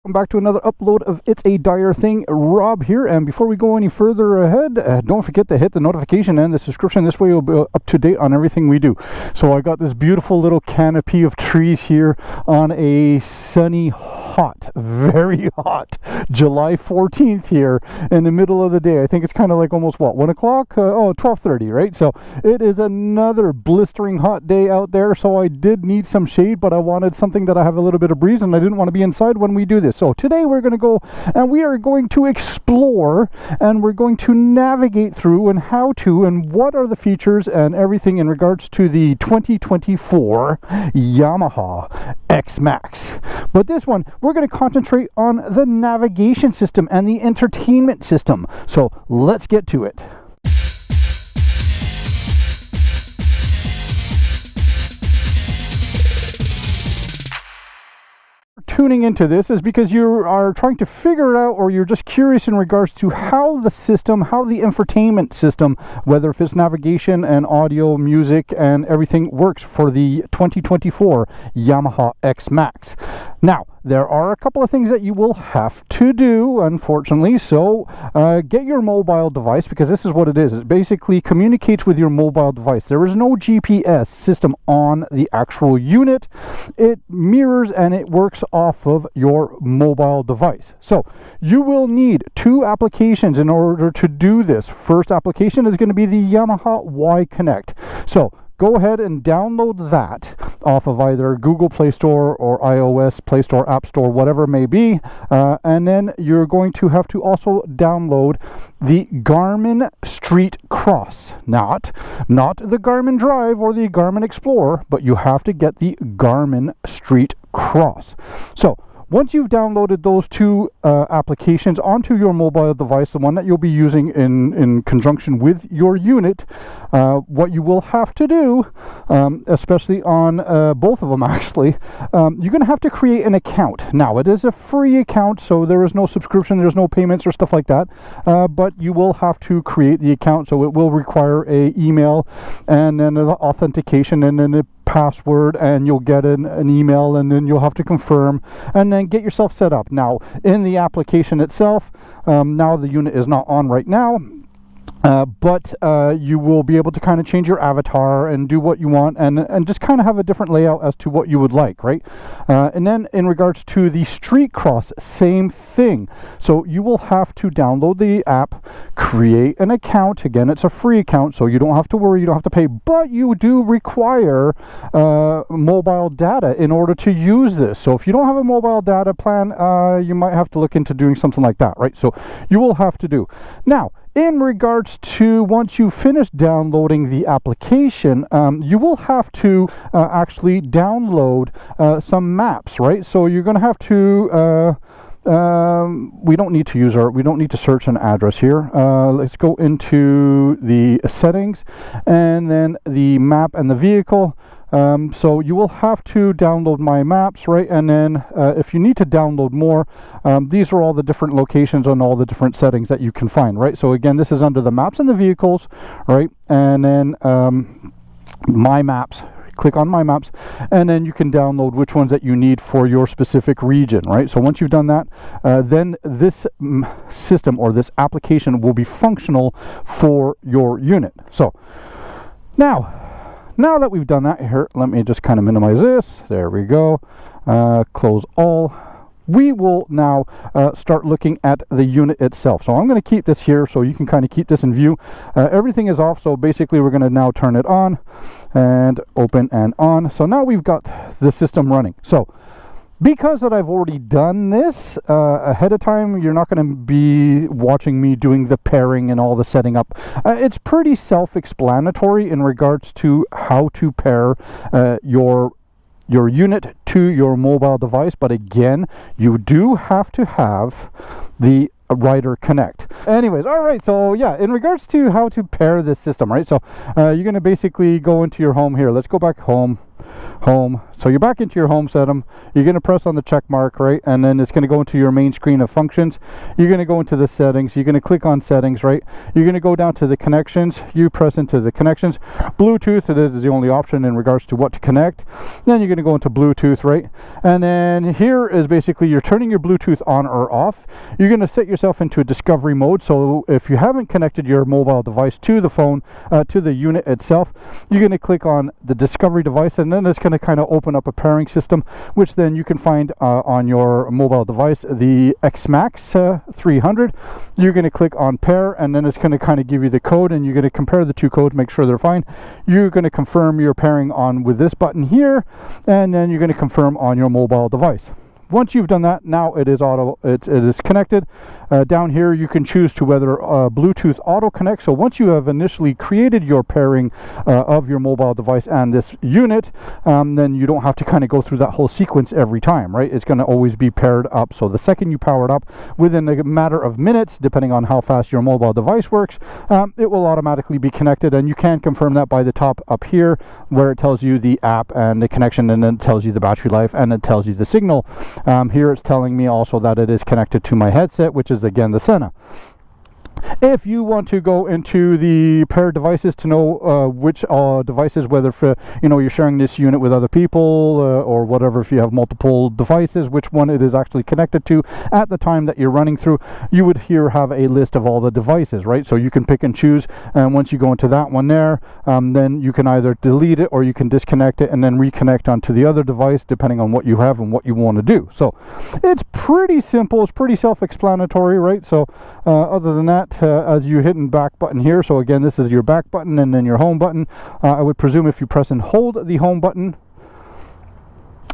Welcome back to another upload of It's a Dyer Thing. Rob here, and before we go any further ahead, don't forget to hit the notification and the subscription. This way you'll be up to date on everything we do. So I got this beautiful little canopy of trees here on a sunny, hot, very hot July 14th here in the middle of the day. I think it's kind of like almost, what, 1 o'clock? 12:30, right? So it is another blistering hot day out there, so I did need some shade, but I wanted something that I have a little bit of breeze, and I didn't want to be inside when we do this. So today we're going to go and we are going to explore, and we're going to navigate through and how to and what are the features and everything in regards to the 2024 Yamaha XMAX. But this one, we're going to concentrate on the navigation system and the entertainment system. So let's get to it. Tuning into this is because you are trying to figure out, or you're just curious in regards to how the system, how the infotainment system, whether if it's navigation and audio, music and everything, works for the 2024 Yamaha XMAX. Now, there are a couple of things that you will have to do, unfortunately. So get your mobile device, because this is what it is. It basically communicates with your mobile device. There is no GPS system on the actual unit. It mirrors and it works off of your mobile device. So you will need two applications in order to do this. First application is going to be the Yamaha Y Connect. So go ahead and download that off of either Google Play Store or iOS Play Store, App Store, whatever it may be. And then you're going to have to also download the Garmin StreetCross. Not the Garmin Drive or the Garmin Explorer, but you have to get the Garmin StreetCross. So once you've downloaded those two applications onto your mobile device, the one that you'll be using in conjunction with your unit, what you will have to do, especially on both of them actually, you're going to have to create an account. Now, it is a free account, so there is no subscription, there's no payments or stuff like that, but you will have to create the account, so it will require an email and then an authentication and then a password, and you'll get an email, and then you'll have to confirm and then get yourself set up. Now, in the application itself, now the unit is not on right now, but you will be able to kind of change your avatar and do what you want, and just kind of have a different layout as to what you would like, right? And then in regards to the StreetCross, same thing. So you will have to download the app, create an account. Again, it's a free account, so you don't have to worry, you don't have to pay, but you do require mobile data in order to use this. So if you don't have a mobile data plan, you might have to look into doing something like that, right? So you will have to do. Now, in regards to once you finish downloading the application, you will have to actually download some maps, right? So you're going to have to we don't need to search an address here. Let's go into the settings and then the map and the vehicle. So you will have to download My Maps, right? And then if you need to download more, these are all the different locations and all the different settings that you can find, right? So again, this is under the maps and the vehicles, right? And then My Maps. Click on My Maps, and then you can download which ones that you need for your specific region, right? So once you've done that, then this system or this application will be functional for your unit. So now that we've done that, here, let me just kind of minimize this. There we go. Close all. We will now start looking at the unit itself. So I'm going to keep this here so you can kind of keep this in view. Everything is off, so basically we're going to now turn it on and open and on. So now we've got the system running. So because that I've already done this ahead of time, you're not going to be watching me doing the pairing and all the setting up. It's pretty self-explanatory in regards to how to pair your unit to your mobile device, but again, you do have to have the Rider Connect. Anyways, all right, so yeah, in regards to how to pair this system, right? So you're going to basically go into your home here. Let's go back home. So you're back into your home setting. You're going to press on the check mark, right? And then it's going to go into your main screen of functions. You're going to go into the settings. You're going to click on settings, right? You're going to go down to the connections. You press into the connections. Bluetooth, it is the only option in regards to what to connect. Then you're going to go into Bluetooth, right? And then here is basically you're turning your Bluetooth on or off. You're going to set yourself into a discovery mode. So if you haven't connected your mobile device to the phone, to the unit itself, you're going to click on the discovery device, and then it's going to kind of open up a pairing system, which then you can find on your mobile device, the XMAX 300. You're going to click on pair, and then it's going to kind of give you the code, and you're going to compare the two codes, make sure they're fine. You're going to confirm your pairing on with this button here, and then you're going to confirm on your mobile device. Once you've done that, now it is connected. Down here you can choose to whether Bluetooth auto connect. So once you have initially created your pairing of your mobile device and this unit, then you don't have to kind of go through that whole sequence every time, right? It's going to always be paired up. So the second you power it up, within a matter of minutes, depending on how fast your mobile device works, it will automatically be connected, and you can confirm that by the top up here where it tells you the app and the connection, and then it tells you the battery life, and it tells you the signal. Here it's telling me also that it is connected to my headset, which is again the Senna. If you want to go into the paired devices to know which devices, whether for, you're sharing this unit with other people or whatever, if you have multiple devices, which one it is actually connected to at the time that you're running through, you would here have a list of all the devices, right? So you can pick and choose, and once you go into that one there, then you can either delete it or you can disconnect it and then reconnect onto the other device depending on what you have and what you want to do. So it's pretty simple, it's pretty self-explanatory, right? So other than that, as you hitting back button here, so again this is your back button and then your home button. I would presume if you press and hold the home button,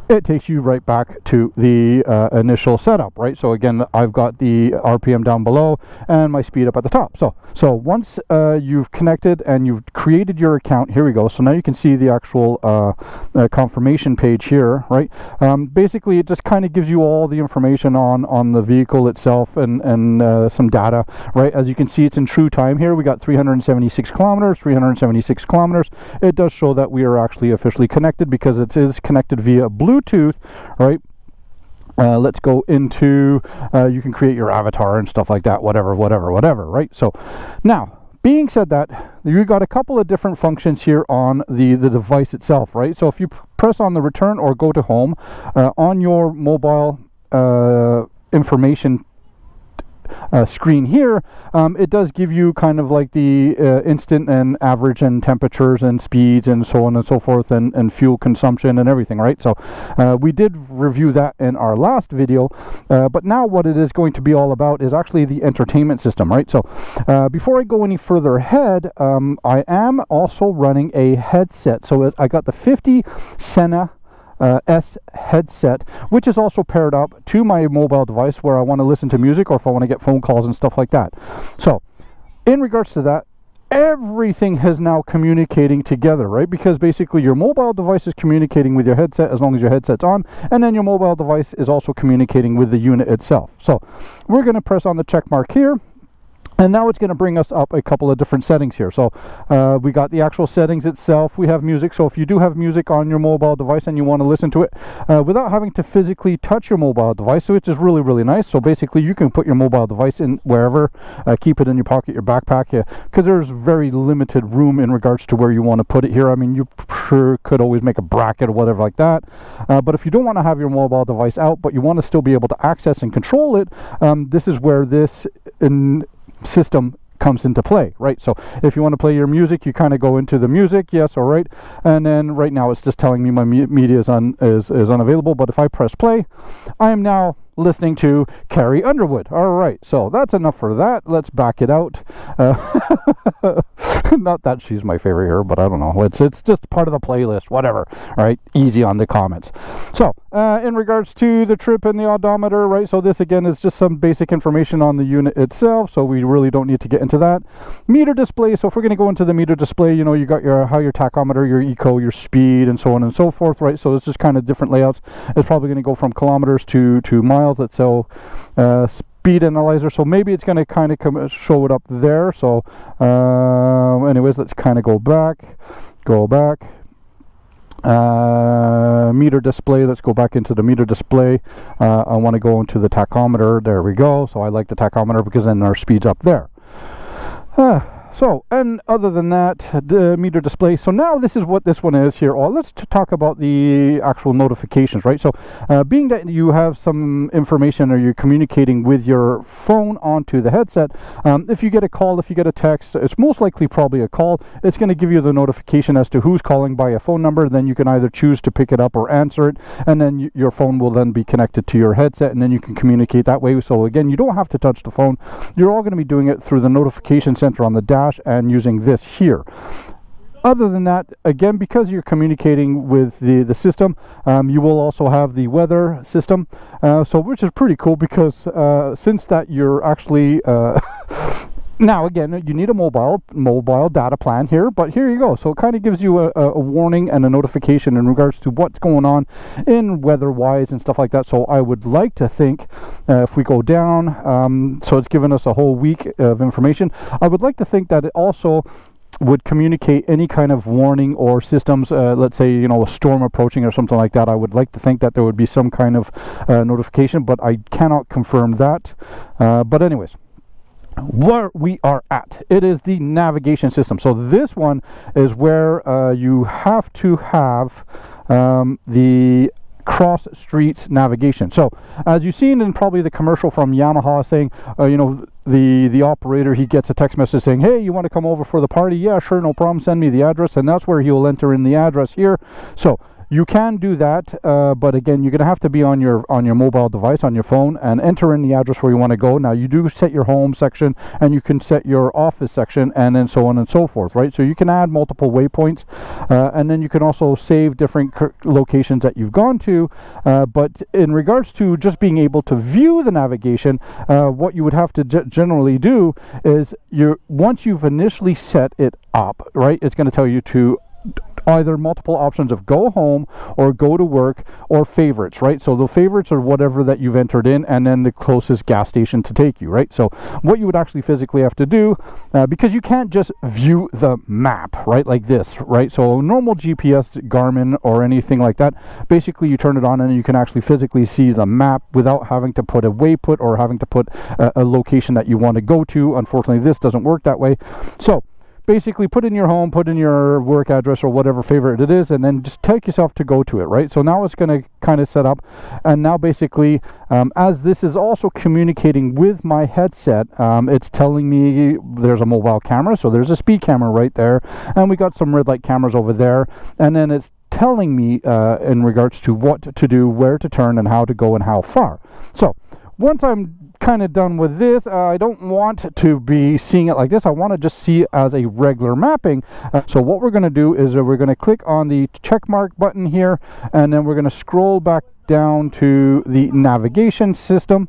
it takes you right back to the initial setup, right? So again, I've got the RPM down below and my speed up at the top. So once you've connected and you've created your account, here we go. So now you can see the actual confirmation page here, right? Basically, it just kind of gives you all the information on the vehicle itself and some data, right? As you can see, it's in true time here. We got 376 kilometers. It does show that we are actually officially connected because it is connected via Bluetooth, right? Let's go into, you can create your avatar and stuff like that, whatever, right? So now, being said that, you got a couple of different functions here on the device itself, right? So if you press on the return or go to home, on your mobile information screen here, it does give you kind of like the instant and average and temperatures and speeds and so on and so forth, and fuel consumption and everything, right? So we did review that in our last video, but now what it is going to be all about is actually the entertainment system, right? So before I go any further ahead, I am also running a headset. So I got the 50 Senna S headset, which is also paired up to my mobile device where I want to listen to music or if I want to get phone calls and stuff like that. So in regards to that, everything is now communicating together, right? Because basically your mobile device is communicating with your headset as long as your headset's on, and then your mobile device is also communicating with the unit itself. So we're going to press on the check mark here. And now it's going to bring us up a couple of different settings here. So we got the actual settings itself. We have music. So if you do have music on your mobile device and you want to listen to it without having to physically touch your mobile device, which is really, really nice. So basically you can put your mobile device in wherever, keep it in your pocket, your backpack, because there's very limited room in regards to where you want to put it here. I mean, you sure could always make a bracket or whatever like that. But if you don't want to have your mobile device out, but you want to still be able to access and control it, this is where this system comes into play, right? So if you want to play your music, you kind of go into the music, yes, all right, and then right now it's just telling me my media is unavailable. But if I press play, I am now listening to Carrie Underwood. All right, so that's enough for that. Let's back it out. Not that she's my favorite here, but I don't know. It's just part of the playlist, whatever. All right, easy on the comments. So in regards to the trip and the odometer, right? So this again is just some basic information on the unit itself. So we really don't need to get into that. Meter display. So if we're going to go into the meter display, you know, you got your tachometer, your eco, your speed, and so on and so forth, right? So it's just kind of different layouts. It's probably going to go from kilometers to miles. Let's so speed analyzer, so maybe it's going to kind of show it up there. So anyways, let's kind of go back. meter display. Let's go back into the meter display. I want to go into the tachometer. There we go. So I like the tachometer because then our speed's up there. So, and other than that, the meter display. So now this is what this one is here. Let's talk about the actual notifications, right? So being that you have some information or you're communicating with your phone onto the headset, if you get a call, if you get a text, it's most likely probably a call. It's going to give you the notification as to who's calling by a phone number. Then you can either choose to pick it up or answer it, and then your phone will then be connected to your headset, and then you can communicate that way. So again, you don't have to touch the phone. You're all going to be doing it through the notification center on the dash and using this here. Other than that, again, because you're communicating with the system, you will also have the weather system, so which is pretty cool because since that you're actually now again, you need a mobile data plan here, but here you go. So it kind of gives you a warning and a notification in regards to what's going on in weather-wise and stuff like that. So I would like to think, if we go down, so it's given us a whole week of information. I would like to think that it also would communicate any kind of warning or systems, let's say, you know, a storm approaching or something like that. I would like to think that there would be some kind of notification, but I cannot confirm that. But anyways, where we are at, it is the navigation system. So this one is where you have to have the cross streets navigation. So as you've seen in probably the commercial from Yamaha saying, you know, the operator, he gets a text message saying, hey, you want to come over for the party? Yeah, sure, no problem, send me the address. And that's where he will enter in the address here. So you can do that, but again, you're going to have to be on your mobile device, on your phone, and enter in the address where you want to go. Now, you do set your home section, and you can set your office section, and then so on and so forth, right? So you can add multiple waypoints, and then you can also save different locations that you've gone to. But in regards to just being able to view the navigation, what you would have to generally do is once you've initially set it up, right, it's going to tell you to either multiple options of go home or go to work or favorites, right? So the favorites are whatever that you've entered in, and then the closest gas station to take you, right? So what you would actually physically have to do, because you can't just view the map, right, like this, right? So a normal GPS, Garmin or anything like that, basically you turn it on and you can actually physically see the map without having to put a waypoint or having to put a location that you want to go to. Unfortunately, this doesn't work that way. So basically put in your home, put in your work address or whatever favorite it is, and then just take yourself to go to it, right? So now it's going to kind of set up, and now basically as this is also communicating with my headset, it's telling me there's a mobile camera, so there's a speed camera right there, and we got some red light cameras over there, and then it's telling me in regards to what to do, where to turn, and how to go and how far. So once I'm kind of done with this, I don't want to be seeing it like this. I want to just see it as a regular mapping. So what we're going to do is we're going to click on the check mark button here, and then we're going to scroll back down to the navigation system.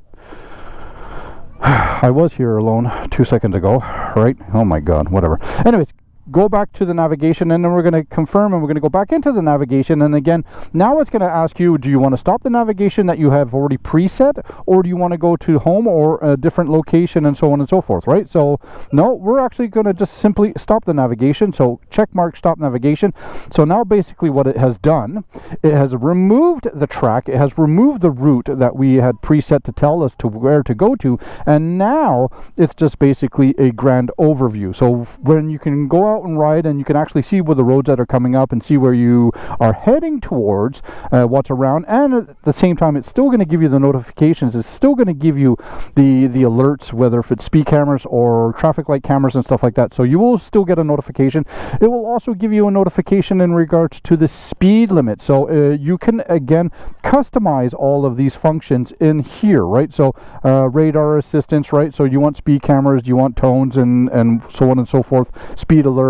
I was here alone 2 seconds ago, right? Oh my god, whatever. Anyways, go back to the navigation, and then we're going to confirm, and we're going to go back into the navigation. And again, now it's going to ask you, do you want to stop the navigation that you have already preset, or do you want to go to home or a different location, and so on and so forth, right? So no, we're actually going to just simply stop the navigation. So check mark stop navigation. So now basically what it has done, it has removed the track, it has removed the route that we had preset to tell us to where to go to, and now it's just basically a grand overview. So when you can go out and ride, and you can actually see where the roads that are coming up and see where you are heading towards, what's around, and at the same time it's still going to give you the notifications. It's still going to give you the alerts, whether if it's speed cameras or traffic light cameras and stuff like that. So you will still get a notification. It will also give you a notification in regards to the speed limit. So you can again customize all of these functions in here, right? So radar assistance, right? So you want speed cameras, you want tones, and so on and so forth, speed alerts,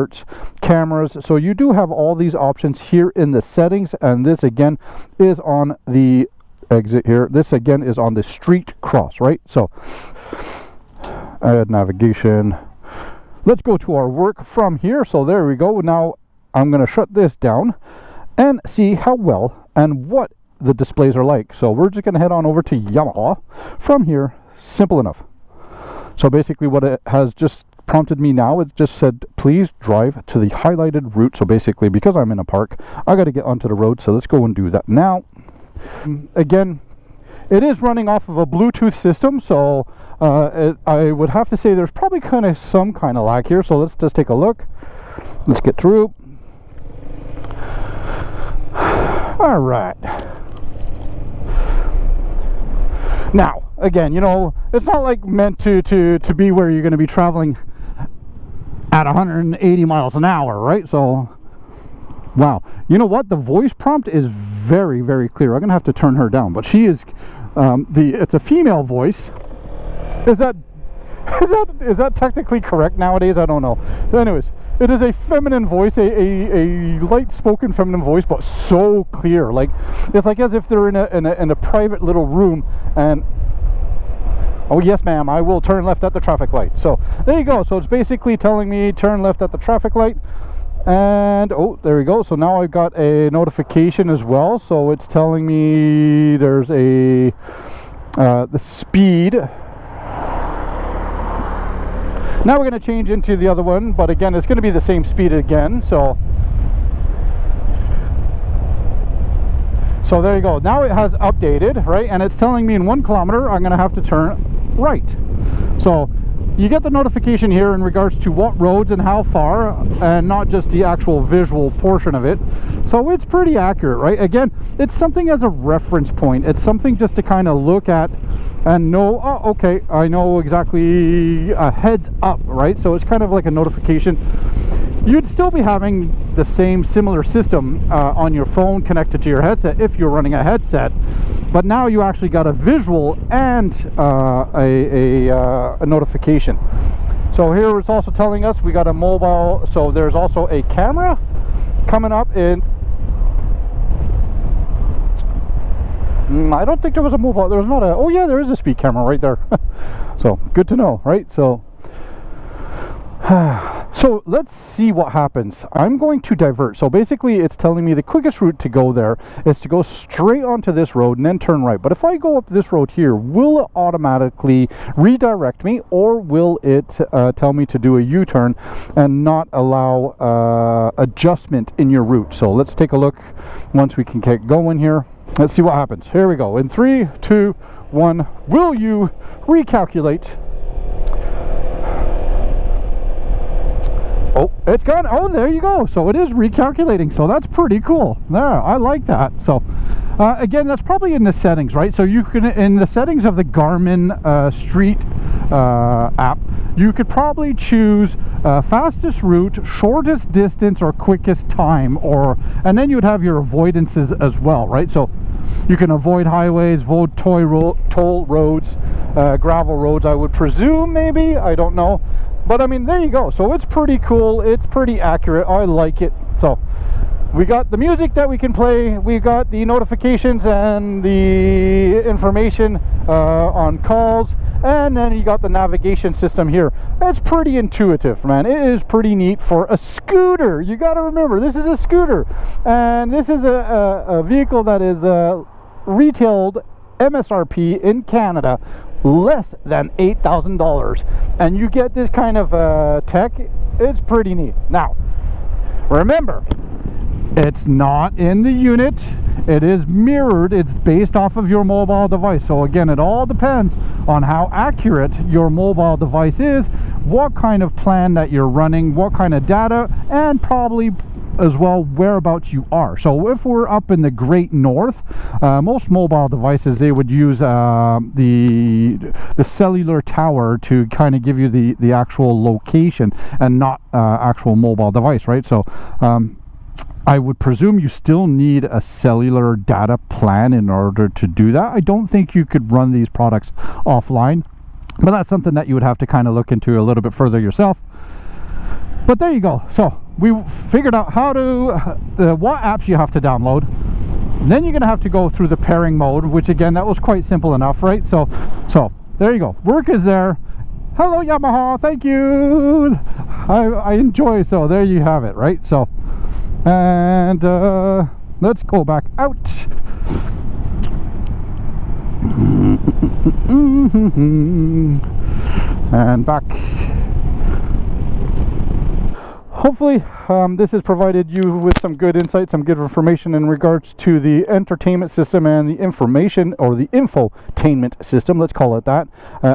cameras. So you do have all these options here in the settings, and this again is on the exit here. This again is on the StreetCross, right? So add navigation. Let's go to our work from here. So there we go. Now I'm going to shut this down and see how well and what the displays are like. So we're just going to head on over to Yamaha from here. Simple enough. So basically what it has just prompted me now. It just said, please drive to the highlighted route. So basically, because I'm in a park, I got to get onto the road. So let's go and do that now. Again, it is running off of a Bluetooth system, so I would have to say there's probably some kind of lag here. So let's just take a look. Let's get through. All right. Now, again, you know, it's not like meant to be where you're going to be traveling at 180 miles an hour, right? So, wow. You know what? The voice prompt is very, very clear. I'm going to have to turn her down, but she is, it's a female voice. Is that technically correct nowadays? I don't know. But anyways, it is a feminine voice, a light-spoken feminine voice, but so clear. Like, it's like as if they're in a private little room and, oh yes ma'am, I will turn left at the traffic light. So there you go. So it's basically telling me turn left at the traffic light. And oh, there we go. So now I've got a notification as well. So it's telling me there's a the speed. Now we're going to change into the other one, but again, it's going to be the same speed again. So there you go. Now it has updated, right? And it's telling me in 1 kilometer, I'm going to have to turn right. So you get the notification here in regards to what roads and how far, and not just the actual visual portion of it. So it's pretty accurate, right? Again, it's something as a reference point. It's something just to kind of look at and know, oh, okay, I know exactly, a heads up, right? So it's kind of like a notification. You'd still be having the same similar system on your phone connected to your headset if you're running a headset, but now you actually got a visual and a notification. So here it's also telling us we got a mobile, so there's also a camera coming up in, I don't think there was a mobile, there was not a, oh yeah, there is a speed camera right there. So good to know, right? So so let's see what happens. I'm going to divert. So basically it's telling me the quickest route to go there is to go straight onto this road and then turn right. But if I go up this road here, will it automatically redirect me, or will it tell me to do a U-turn and not allow adjustment in your route? So let's take a look once we can get going here. Let's see what happens. Here we go. In 3, 2, 1. Will you recalculate? Oh, it's gone. Oh, there you go. So it is recalculating. So that's pretty cool. There, I like that. So again, that's probably in the settings, right? So you can, in the settings of the Garmin Street app, you could probably choose fastest route, shortest distance, or quickest time, and then you would have your avoidances as well, right? So you can avoid highways, avoid toll roads, gravel roads, I would presume, maybe, I don't know. But I mean, there you go. So it's pretty cool. It's pretty accurate. I like it. So we got the music that we can play. We got the notifications and the information on calls. And then you got the navigation system here. It's pretty intuitive, man. It is pretty neat for a scooter. You got to remember, this is a scooter. And this is a vehicle that is retailed MSRP in Canada less than $8,000, and you get this kind of tech. It's pretty neat. Now remember, it's not in the unit, it is mirrored, it's based off of your mobile device. So again, it all depends on how accurate your mobile device is, what kind of plan that you're running, what kind of data, and probably as well whereabouts you are. So if we're up in the Great North, most mobile devices, they would use the cellular tower to kind of give you the actual location and not actual mobile device, right? So I would presume you still need a cellular data plan in order to do that. I don't think you could run these products offline, but that's something that you would have to kind of look into a little bit further yourself. But there you go. So we figured out how to what apps you have to download. And then you're gonna have to go through the pairing mode, which again, that was quite simple enough, right? So there you go. Work is there. Hello Yamaha, thank you. I enjoy. So there you have it, right? So and let's go back out. And back. hopefully this has provided you with some good insight, some good information in regards to the entertainment system and the information, or the infotainment system, let's call it that,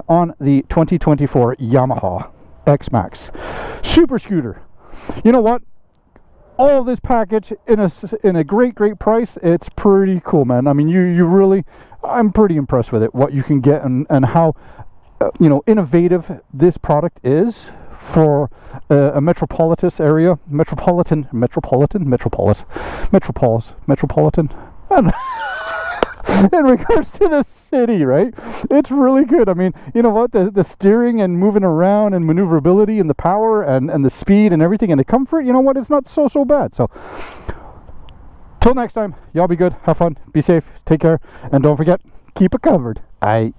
on the 2024 Yamaha XMAX Super Scooter. You know what? All this package in a great price. It's pretty cool, man. I mean, you really, I'm pretty impressed with it, what you can get, and how you know, innovative this product is for a metropolitan area, metropolitan, and in regards to the city, right? It's really good. I mean, you know what, the steering and moving around and maneuverability and the power and the speed and everything and the comfort, you know what, it's not so bad. So till next time, y'all be good, have fun, be safe, take care, and don't forget, keep it covered. Bye.